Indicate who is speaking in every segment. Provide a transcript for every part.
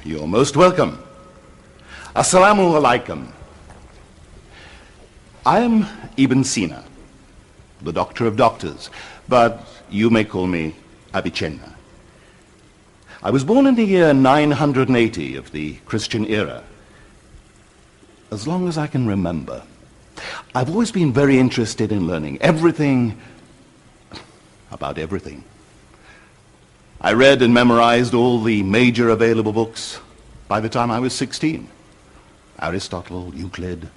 Speaker 1: You're most welcome. Assalamu alaikum. I am Ibn Sina, the doctor of doctors, but you may call me Avicenna. I was born in the year 980 of the Christian era. As long as I can remember, I've always been very interested in learning everything about everything. I read and memorized all the major available books by the time I was 16. Aristotle, Euclid,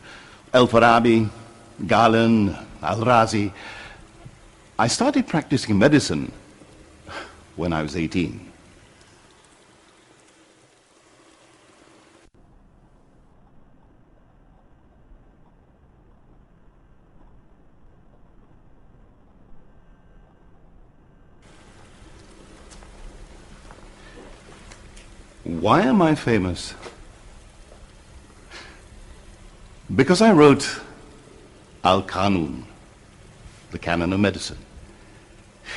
Speaker 1: Al-Farabi, Galen, Al-Razi. I started practicing medicine when I was 18. Why am I famous? Because I wrote Al-Qanun, the canon of medicine.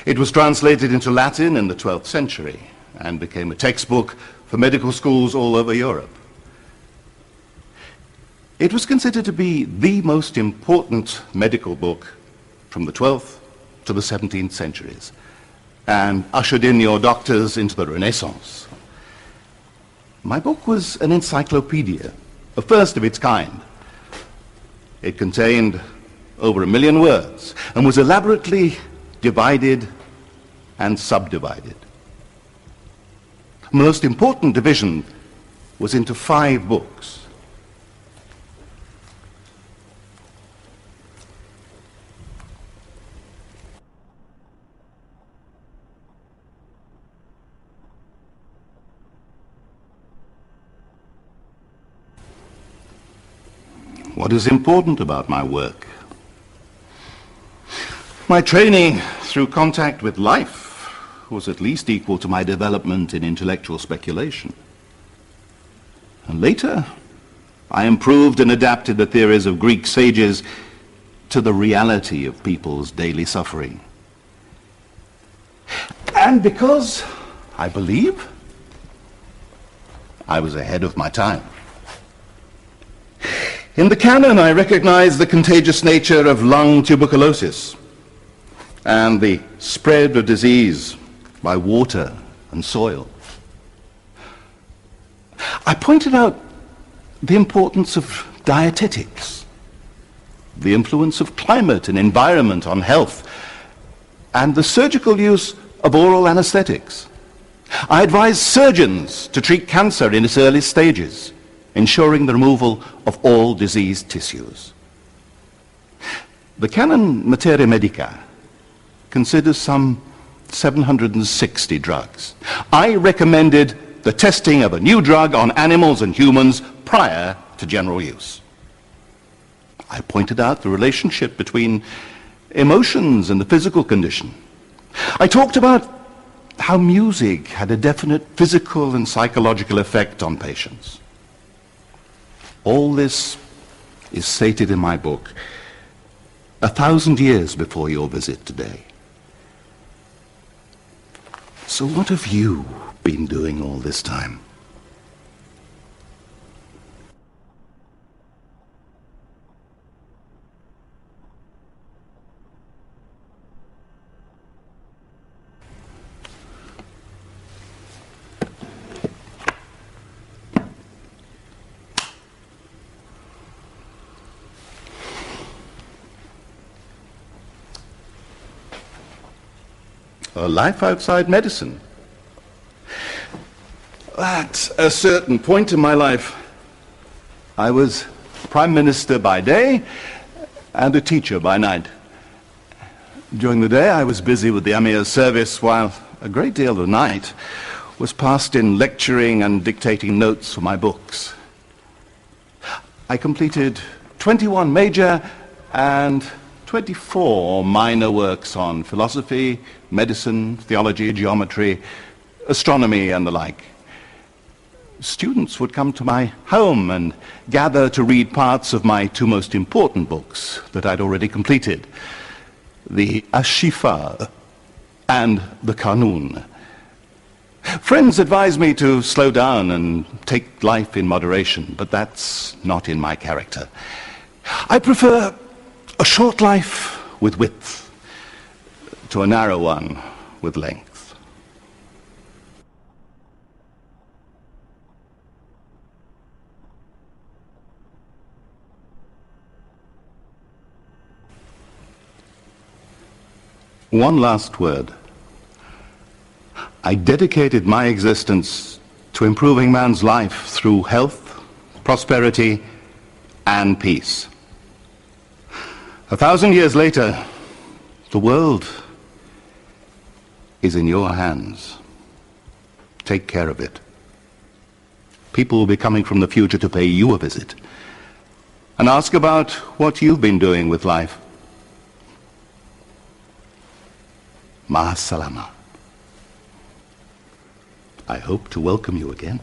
Speaker 1: It was translated into Latin in the 12th century and became a textbook for medical schools all over Europe. It was considered to be the most important medical book from the 12th to the 17th centuries and ushered in your doctors into the Renaissance. My book was an encyclopedia, a first of its kind. It contained over 1 million words and was elaborately divided and subdivided. The most important division was into 5 books. What is important about my work? My training through contact with life was at least equal to my development in intellectual speculation. And later, I improved and adapted the theories of Greek sages to the reality of people's daily suffering. And because I believe I was ahead of my time. In the canon, I recognize the contagious nature of lung tuberculosis and the spread of disease by water and soil. I pointed out the importance of dietetics, the influence of climate and environment on health, and the surgical use of oral anesthetics. I advised surgeons to treat cancer in its early stages, ensuring the removal of all diseased tissues. The canon Materia Medica considers some 760 drugs. I recommended the testing of a new drug on animals and humans prior to general use. I pointed out the relationship between emotions and the physical condition. I talked about how music had a definite physical and psychological effect on patients. All this is stated in my book 1,000 years before your visit today. So what have you been doing all this time? A life outside medicine. At a certain point in my life, I was Prime Minister by day and a teacher by night. During the day, I was busy with the Amir's service, while a great deal of the night was passed in lecturing and dictating notes for my books. I completed 21 major and 24 minor works on philosophy, medicine, theology, geometry, astronomy, and the like. Students would come to my home and gather to read parts of my 2 most important books that I'd already completed, the Ash-Shifa and the Qanun. Friends advise me to slow down and take life in moderation, but that's not in my character. I prefer a short life with width to a narrow one with length. One last word. I dedicated my existence to improving man's life through health, prosperity, and peace. 1,000 years later, the world is in your hands. Take care of it. People will be coming from the future to pay you a visit and ask about what you've been doing with life. Ma'as salama. I hope to welcome you again.